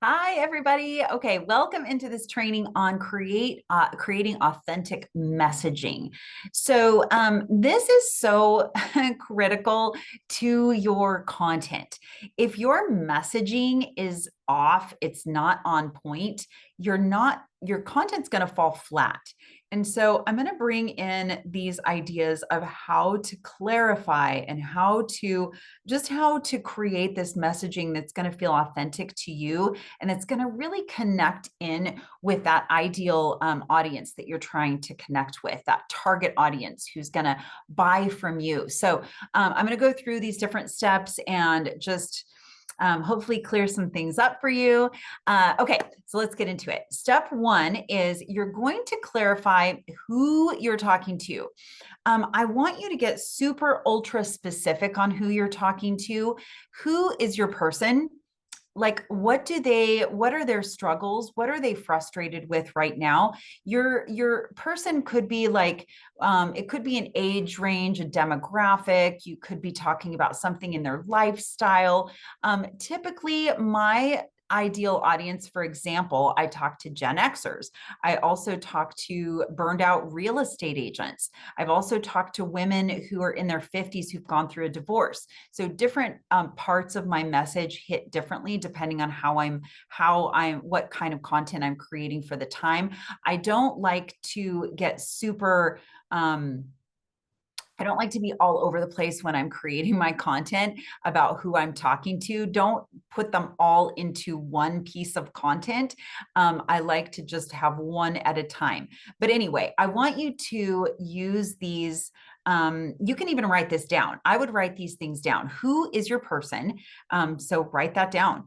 Hi, everybody. Okay, welcome into this training on creating authentic messaging. This is so critical to your content. If your messaging is off, it's not on point, your content's going to fall flat. And so I'm going to bring in these ideas of how to clarify and how to create this messaging that's going to feel authentic to you, and it's going to really connect in with that ideal audience that you're trying to connect with, that target audience who's going to buy from you. I'm going to go through these different steps and just hopefully clear some things up for you. Okay, so let's get into it. Step one is you're going to clarify who you're talking to. I want you to get super ultra specific on who you're talking to. Who is your person? Like, what are their struggles? What are they frustrated with right now? Your person could be like, it could be an age range, a demographic. You could be talking about something in their lifestyle. Typically, my ideal audience, for example, I talk to Gen Xers. I also talk to burned out real estate agents. I've also talked to women who are in their 50s who've gone through a divorce. So different parts of my message hit differently depending on what kind of content I'm creating for the time. I don't like to get super, I don't like to be all over the place when I'm creating my content about who I'm talking to. Don't put them all into one piece of content. I like to just have one at a time. But anyway, I want you to use these. You can even write this down. I would write these things down. Who is your person? So write that down.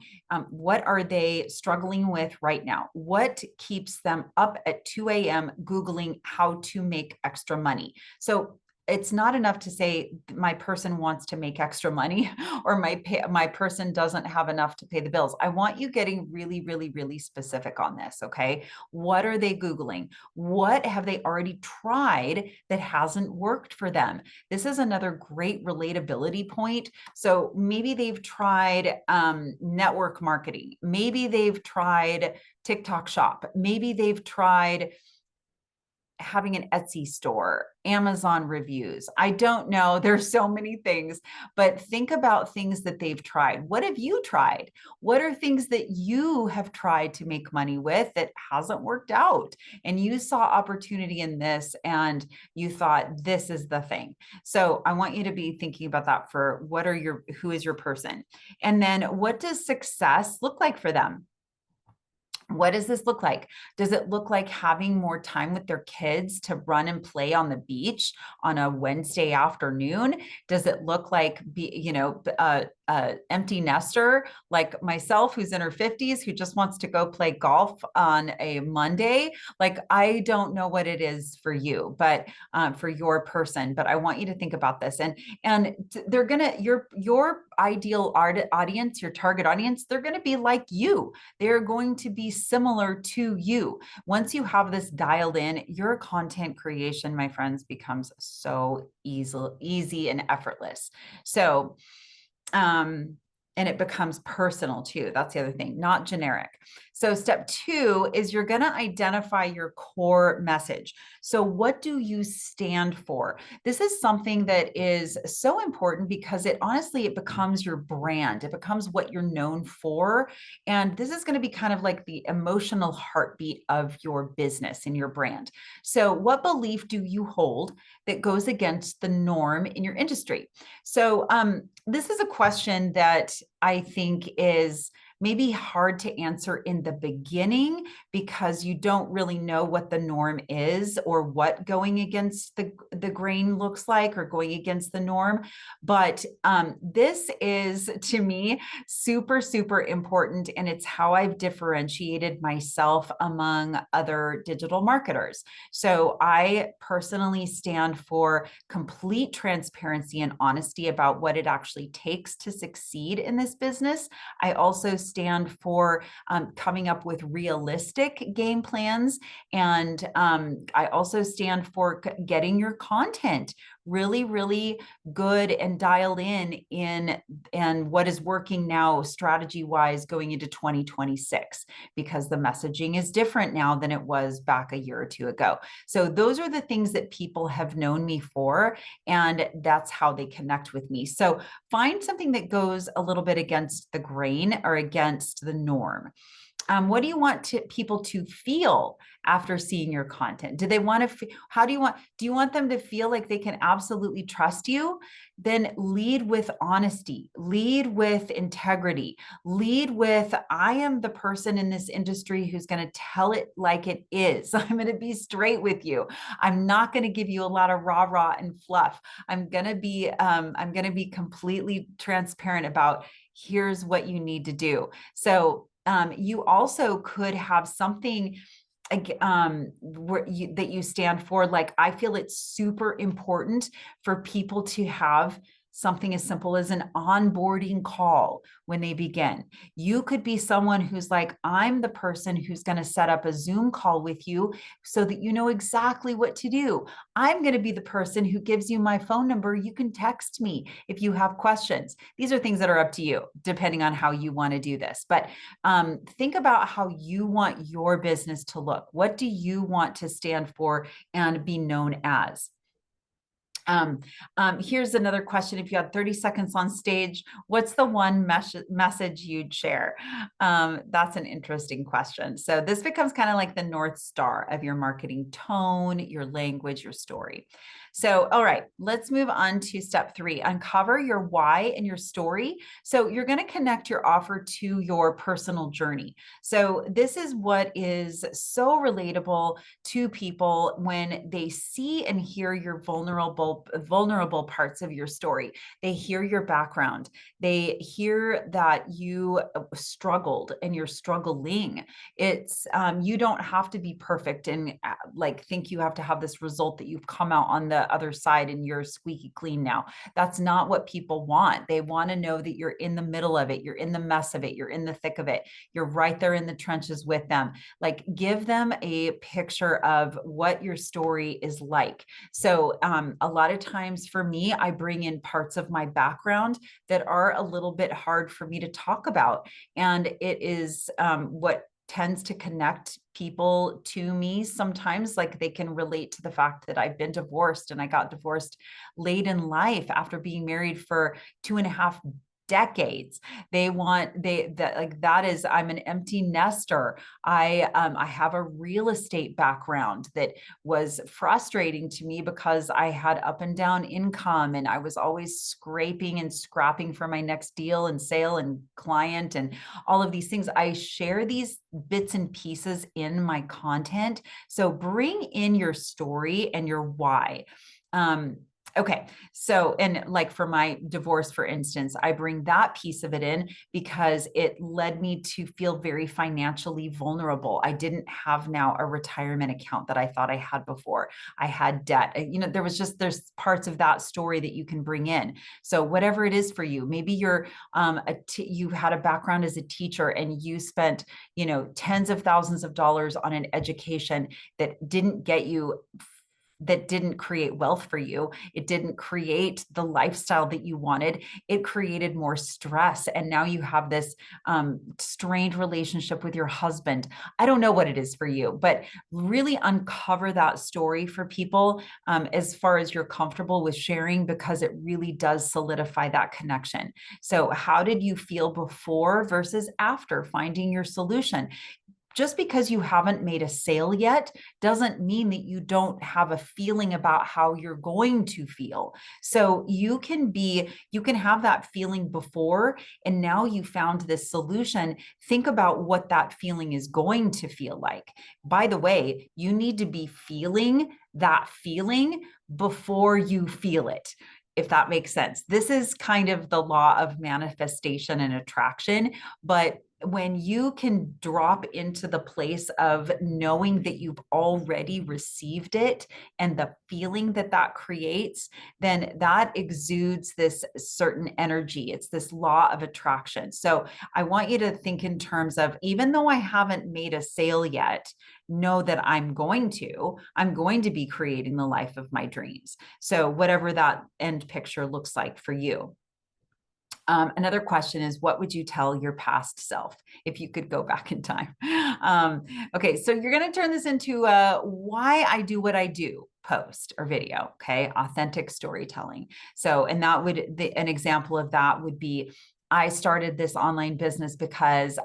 What are they struggling with right now? What keeps them up at 2 a.m. Googling how to make extra money? So it's not enough to say my person wants to make extra money or my person doesn't have enough to pay the bills. I want you getting really, really, really specific on this. Okay. What are they Googling? What have they already tried that hasn't worked for them? This is another great relatability point. So maybe they've tried network marketing. Maybe they've tried TikTok shop. Maybe they've tried having an Etsy store, Amazon reviews. I don't know. There's so many things, but think about things that they've tried. What have you tried? What are things that you have tried to make money with that hasn't worked out? And you saw opportunity in this and you thought this is the thing. So I want you to be thinking about that for who is your person? And then what does success look like for them? What does this look like? Does it look like having more time with their kids to run and play on the beach on a Wednesday afternoon? Does it look like empty nester like myself who's in her 50s who just wants to go play golf on a Monday? Like, I don't know what it is for you, but for your person, but I want you to think about this. And they're gonna your ideal audience, your target audience, they're gonna be like you. They're going to be similar to you. Once you have this dialed in, your content creation, my friends, becomes so easy and effortless. So, and it becomes personal too. That's the other thing, not generic. So, step two is you're going to identify your core message. So, what do you stand for? This is something that is so important because it becomes your brand. It becomes what you're known for. And this is going to be kind of like the emotional heartbeat of your business and your brand. So, what belief do you hold that goes against the norm in your industry? This is a question that I think is maybe hard to answer in the beginning because you don't really know what the norm is or what going against the grain looks like or going against the norm. But this is, to me, super, super important. And it's how I've differentiated myself among other digital marketers. So I personally stand for complete transparency and honesty about what it actually takes to succeed in this business. I also stand for coming up with realistic game plans. And I also stand for getting your content really, really good and dialed in and what is working now strategy wise going into 2026, because the messaging is different now than it was back a year or two ago. So those are the things that people have known me for, and that's how they connect with me. So find something that goes a little bit against the grain or against the norm. What do you want people to feel after seeing your content? Do they want to, how do you want them to feel like they can absolutely trust you? Then lead with honesty, lead with integrity, lead with, I am the person in this industry who's going to tell it like it is. I'm going to be straight with you. I'm not going to give you a lot of rah rah and fluff. I'm going to be completely transparent about here's what you need to do. So you also could have something that you stand for. Like, I feel it's super important for people to have something as simple as an onboarding call when they begin. You could be someone who's like, I'm the person who's going to set up a Zoom call with you so that you know exactly what to do. I'm going to be the person who gives you my phone number. You can text me if you have questions. These are things that are up to you, depending on how you want to do this. But think about how you want your business to look. What do you want to stand for and be known as? Here's another question. If you had 30 seconds on stage, what's the one message you'd share? That's an interesting question. So this becomes kind of like the North Star of your marketing tone, your language, your story. So, all right, let's move on to step 3, uncover your why and your story. So you're going to connect your offer to your personal journey. So this is what is so relatable to people when they see and hear your vulnerable parts of your story. They hear your background. They hear that you struggled and you're struggling. It's you don't have to be perfect and like think you have to have this result that you've come out on the other side and you're squeaky clean now. That's not what people want. They want to know that you're in the middle of it, you're in the mess of it, you're in the thick of it, you're right there in the trenches with them. Like, give them a picture of what your story is like. So a lot of times for me, I bring in parts of my background that are a little bit hard for me to talk about. And it is what tends to connect people to me sometimes. Like, they can relate to the fact that I've been divorced, and I got divorced late in life after being married for 2.5 decades. That is, I'm an empty nester. I have a real estate background that was frustrating to me because I had up and down income, and I was always scraping and scrapping for my next deal and sale and client and all of these things. I share these bits and pieces in my content. So bring in your story and your why. Okay. So, and like for my divorce, for instance, I bring that piece of it in because it led me to feel very financially vulnerable. I didn't have now a retirement account that I thought I had before. I had debt. There's parts of that story that you can bring in. So whatever it is for you, maybe you're you had a background as a teacher and you spent, tens of thousands of dollars on an education that didn't create wealth for you. It didn't create the lifestyle that you wanted. It created more stress. And now you have this strained relationship with your husband. I don't know what it is for you, but really uncover that story for people as far as you're comfortable with sharing, because it really does solidify that connection. So how did you feel before versus after finding your solution? Just because you haven't made a sale yet doesn't mean that you don't have a feeling about how you're going to feel. So you can have that feeling before, and now you found this solution. Think about what that feeling is going to feel like. By the way, you need to be feeling that feeling before you feel it, if that makes sense. This is kind of the law of manifestation and attraction, but when you can drop into the place of knowing that you've already received it and the feeling that that creates, then that exudes this certain energy. It's this law of attraction. So I want you to think in terms of, even though I haven't made a sale yet, know that I'm going to be creating the life of my dreams. So whatever that end picture looks like for you. Another question is, what would you tell your past self if you could go back in time? Okay, so you're going to turn this into why I do what I do post or video. Okay, authentic storytelling. So, and that would, an example of that would be, I started this online business because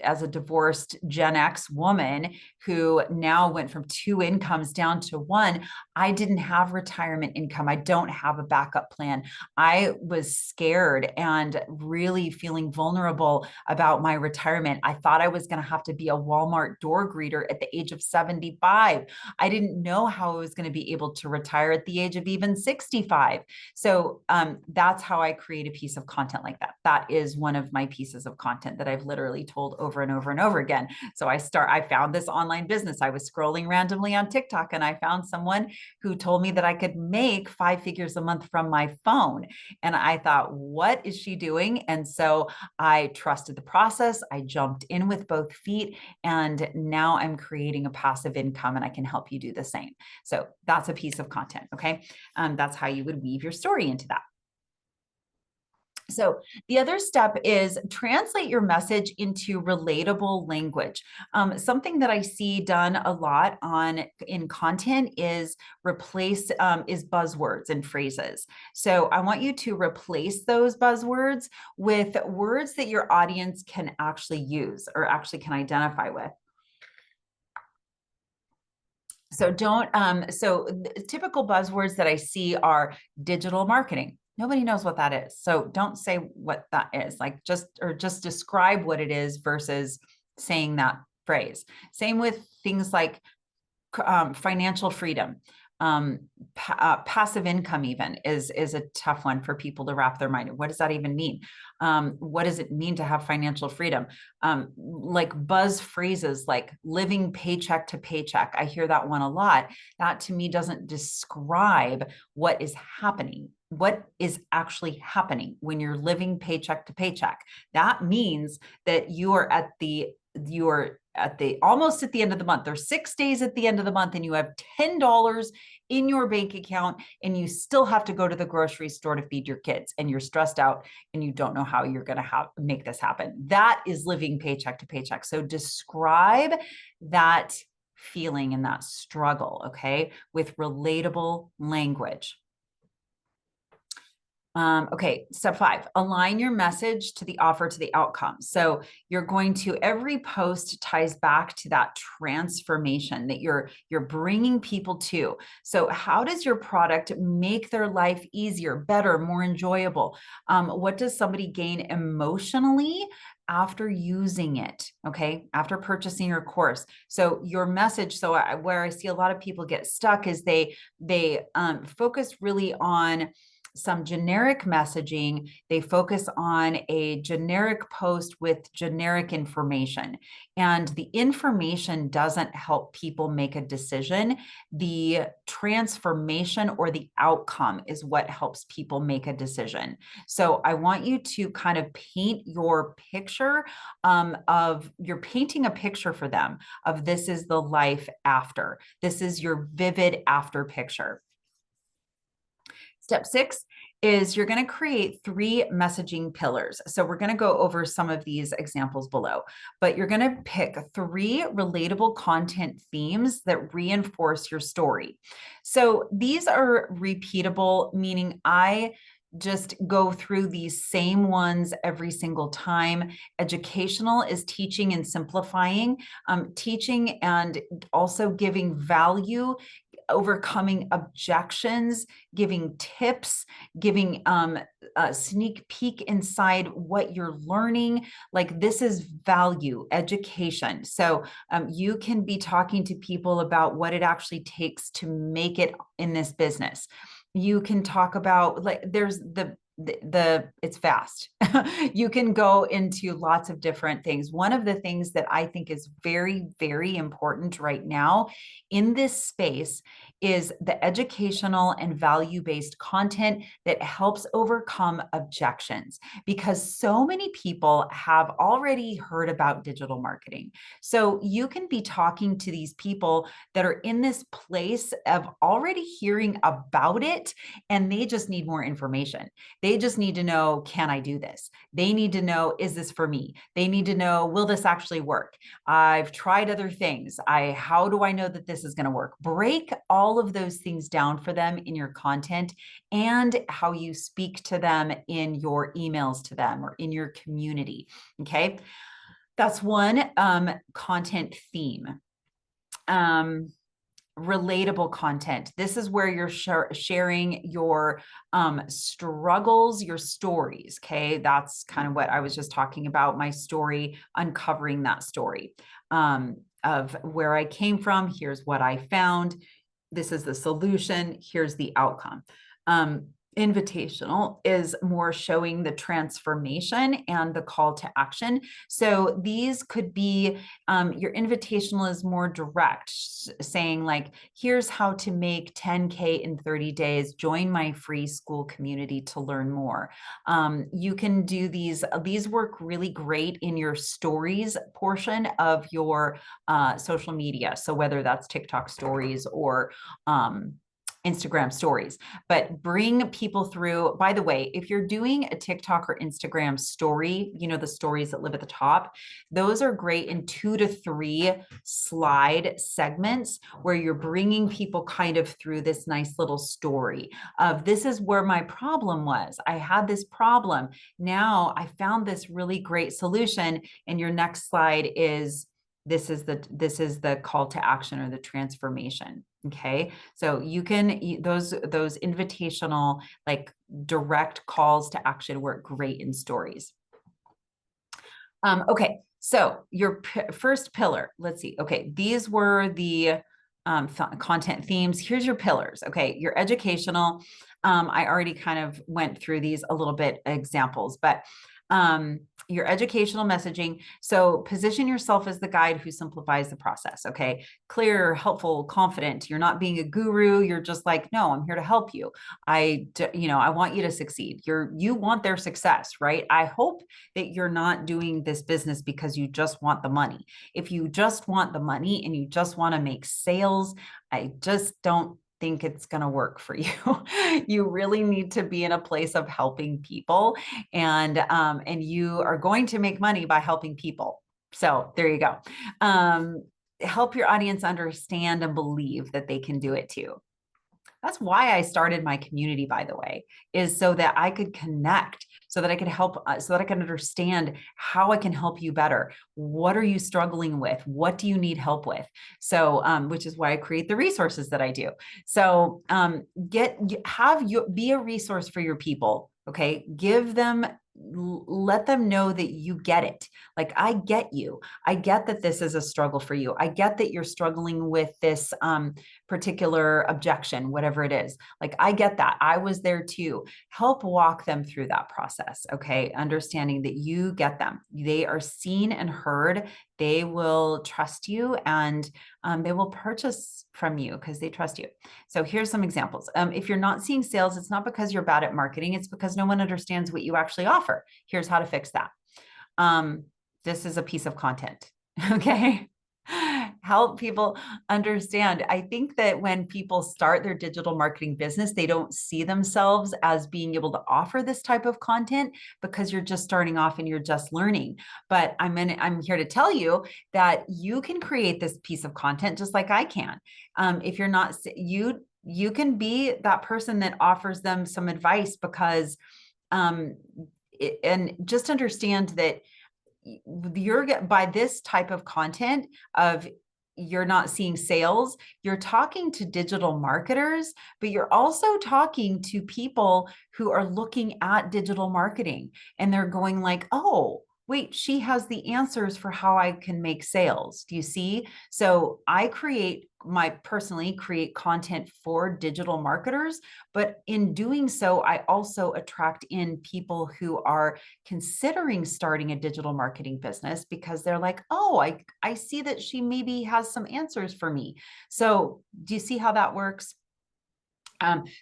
as a divorced Gen X woman who now went from 2 incomes down to 1, I didn't have retirement income. I don't have a backup plan. I was scared and really feeling vulnerable about my retirement. I thought I was going to have to be a Walmart door greeter at the age of 75. I didn't know how I was going to be able to retire at the age of even 65. So that's how I create a piece of content like that. That is one of my pieces of content that I've literally told over and over and over again. So I found this online business. I was scrolling randomly on TikTok and I found someone who told me that I could make 5 figures a month from my phone. And I thought, what is she doing? And so I trusted the process. I jumped in with both feet, and now I'm creating a passive income, and I can help you do the same. So that's a piece of content. Okay. That's how you would weave your story into that. So the other step is translate your message into relatable language. Something that I see done a lot in content is is buzzwords and phrases. So I want you to replace those buzzwords with words that your audience can actually use or actually can identify with. So typical buzzwords that I see are digital marketing. Nobody knows what that is. So don't say what that is. Like just describe what it is versus saying that phrase. Same with things like financial freedom. Passive income even is a tough one for people to wrap their mind. What does that even mean? What does it mean to have financial freedom? Like buzz phrases like living paycheck to paycheck. I hear that one a lot. That to me doesn't describe what is happening. What is actually happening when you're living paycheck to paycheck? That means that you are almost at the end of the month. There's 6 days at the end of the month and you have $10 in your bank account and you still have to go to the grocery store to feed your kids and you're stressed out and you don't know how you're going to make this happen. That is living paycheck to paycheck. So describe that feeling and that struggle, okay, with relatable language. Okay, step 5, align your message to the offer to the outcome. So every post ties back to that transformation that you're bringing people to. So how does your product make their life easier, better, more enjoyable? What does somebody gain emotionally after using it, okay, after purchasing your course? So your message, where I see a lot of people get stuck is they focus really on some generic messaging. They focus on a generic post with generic information, and the information doesn't help people make a decision. The transformation or the outcome is what helps people make a decision. So I want you to kind of paint your picture you're painting a picture for them of this is the life after. This is your vivid after picture. Step 6 is you're going to create 3 messaging pillars. So we're going to go over some of these examples below, but you're going to pick 3 relatable content themes that reinforce your story. So these are repeatable, meaning I just go through these same ones every single time. Educational is teaching and simplifying, teaching and also giving value, overcoming objections, giving tips, giving a sneak peek inside what you're learning. Like this is value, education. So you can be talking to people about what it actually takes to make it in this business. You can talk about, like, there's it's fast. You can go into lots of different things. One of the things that I think is very, very important right now in this space is the educational and value-based content that helps overcome objections, because so many people have already heard about digital marketing. So you can be talking to these people that are in this place of already hearing about it, and they just need more information. They just need to know, can I do this? They need to know, is this for me? They need to know, will this actually work? I've tried other things. How do I know that this is going to work? Break all of those things down for them in your content and how you speak to them in your emails to them or in your community. Okay. That's one content theme. Relatable content. This is where you're sharing your struggles, your stories. Okay. That's kind of what I was just talking about, my story, uncovering that story of where I came from. Here's what I found. This is the solution. Here's the outcome. Invitational is more showing the transformation and the call to action. So these could be, your invitational is more direct, saying like, here's how to make 10K in 30 days, join my free school community to learn more. You can do these work really great in your stories portion of your social media. So whether that's TikTok stories or Instagram stories, but bring people through. By the way, if you're doing a TikTok or Instagram story, you know, the stories that live at the top, those are great in 2 to 3 slide segments where you're bringing people kind of through this nice little story of, this is where my problem was. I had this problem. Now I found this really great solution. And your next slide is, this is the call to action or the transformation. Okay. So you can, those invitational, like direct calls to action work great in stories. Okay. So your first pillar, let's see. Okay. These were the content themes. Here's your pillars. Okay. Your educational. I already kind of went through these a little bit, examples, but your educational messaging. So position yourself as the guide who simplifies the process. Okay. Clear, helpful, confident. You're not being a guru. You're just like, no, I'm here to help you. I want you to succeed. You want their success, right? I hope that you're not doing this business because you just want the money. If you just want the money and you just want to make sales, I just don't think it's going to work for you. You really need to be in a place of helping people, and you are going to make money by helping people. So there you go. Help your audience understand and believe that they can do it too. That's why I started my community, by the way, is so that I could connect, so that I could help, so that I can understand how I can help you better. What are you struggling with? What do you need help with? So, which is why I create the resources that I do. So, be a resource for your people. Okay. Let them know that you get it. Like, I get you. I get that this is a struggle for you. I get that you're struggling with this particular objection, whatever it is. Like, I get that. I was there too. Help walk them through that process. Okay. Understanding that you get them. They are seen and heard. They will trust you, and they will purchase from you because they trust you. So here's some examples. If you're not seeing sales, it's not because you're bad at marketing. It's because no one understands what you actually offer. Here's how to fix that. This is a piece of content. Okay. Help people understand. I think that when people start their digital marketing business, they don't see themselves as being able to offer this type of content because you're just starting off and you're just learning. But I'm here to tell you that you can create this piece of content just like I can. If you're not, you can be that person that offers them some advice, because and just understand that by this type of content of, you're not seeing sales, you're talking to digital marketers, but you're also talking to people who are looking at digital marketing, and they're going like, oh, wait, she has the answers for how I can make sales. Do you see? So I personally create content for digital marketers, but in doing so, I also attract in people who are considering starting a digital marketing business because they're like, oh, I see that she maybe has some answers for me. So do you see how that works?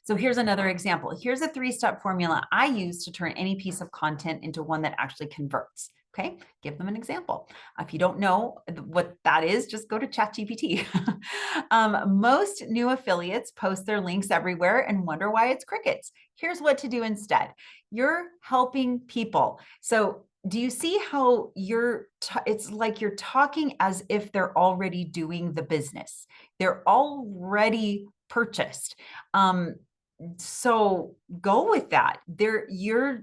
So here's another example. Here's a 3-step formula I use to turn any piece of content into one that actually converts. Okay, give them an example. If you don't know what that is, just go to ChatGPT. Most new affiliates post their links everywhere and wonder why it's crickets. Here's what to do instead. You're helping people. So do you see how it's like you're talking as if they're already doing the business? They're already purchased. So go with that. You're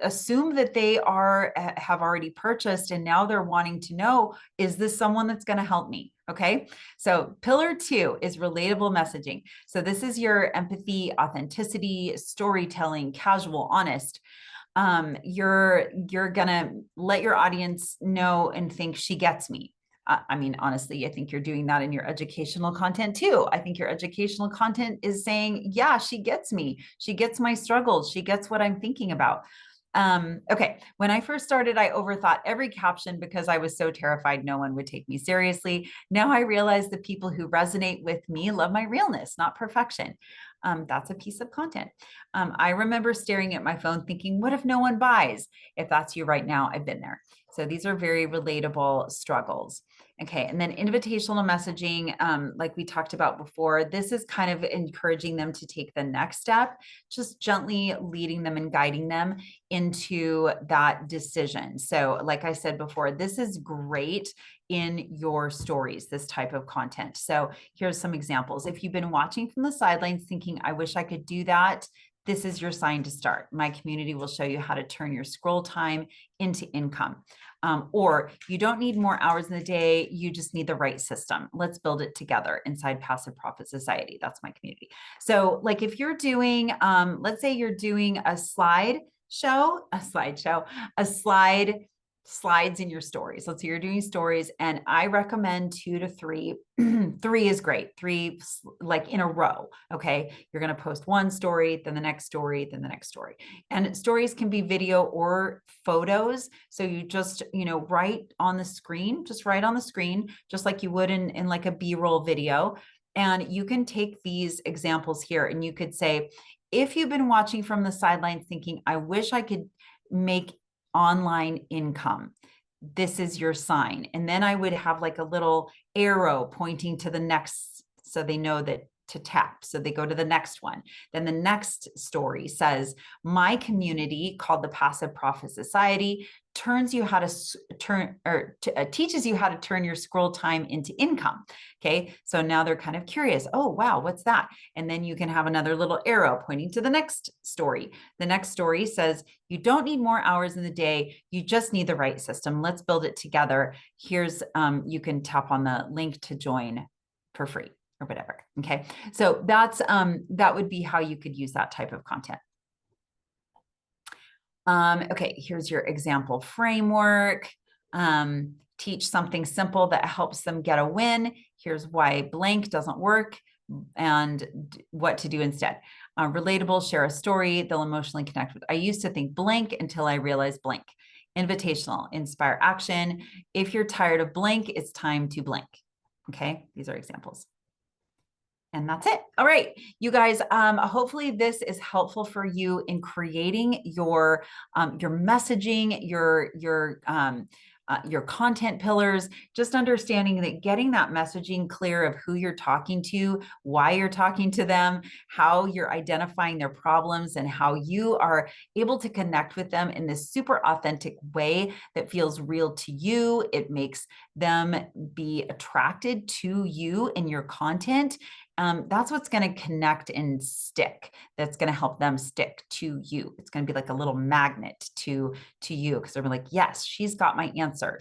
assume that they have already purchased and now they're wanting to know, is this someone that's going to help me? Okay. So pillar 2 is relatable messaging. So this is your empathy, authenticity, storytelling, casual, honest. You're gonna let your audience know and think she gets me. I mean, honestly, I think you're doing that in your educational content too. I think your educational content is saying, yeah, she gets me. She gets my struggles. She gets what I'm thinking about. Okay. When I first started, I overthought every caption because I was so terrified no one would take me seriously. Now I realize the people who resonate with me love my realness, not perfection. That's a piece of content. I remember staring at my phone thinking, what if no one buys? If that's you right now, I've been there. So these are very relatable struggles. Okay, and then invitational messaging, like we talked about before, this is kind of encouraging them to take the next step, just gently leading them and guiding them into that decision. So like I said before, this is great in your stories, this type of content. So here's some examples. If you've been watching from the sidelines thinking, I wish I could do that, this is your sign to start. My community will show you how to turn your scroll time into income. Or you don't need more hours in the day, you just need the right system. Let's build it together inside Passive Profit Society. That's my community. So like if you're doing, let's say you're doing a slides in your stories. Let's say you're doing stories and I recommend 2 to 3. 3 is great. 3 like in a row. Okay. You're going to post one story, then the next story, then the next story. And stories can be video or photos. So you just, write on the screen, just like you would in like a B-roll video. And you can take these examples here and you could say, if you've been watching from the sidelines thinking, I wish I could make online income, this is your sign. And then I would have like a little arrow pointing to the next, so they know that to tap. So they go to the next one. Then the next story says, my community called the Passive Profit Society teaches you how to turn your scroll time into income. Okay. So now they're kind of curious. Oh, wow, what's that? And then you can have another little arrow pointing to the next story. The next story says, you don't need more hours in the day. You just need the right system. Let's build it together. Here's, you can tap on the link to join for free or whatever. Okay. So that would be how you could use that type of content. Okay, here's your example framework. Teach something simple that helps them get a win. Here's why blank doesn't work and what to do instead. Relatable, share a story, they'll emotionally connect with. I used to think blank until I realized blank. Invitational, inspire action. If you're tired of blank, it's time to blank. Okay, these are examples. And that's it. All right, you guys, hopefully this is helpful for you in creating your messaging, your content pillars, just understanding that getting that messaging clear of who you're talking to, why you're talking to them, how you're identifying their problems, and how you are able to connect with them in this super authentic way that feels real to you. It makes them be attracted to you and your content. that's what's going to connect and stick. That's going to help them stick to you. It's going to be like a little magnet to you, because they're like, yes, she's got my answer.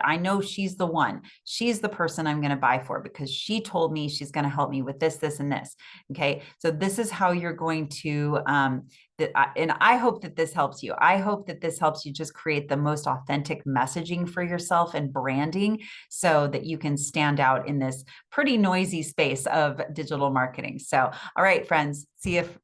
I know she's the one. She's the person I'm going to buy for because she told me she's going to help me with this, this, and this. Okay. So this is how you're going to, and I hope that this helps you. I hope that this helps you just create the most authentic messaging for yourself and branding so that you can stand out in this pretty noisy space of digital marketing. So, all right, friends, see if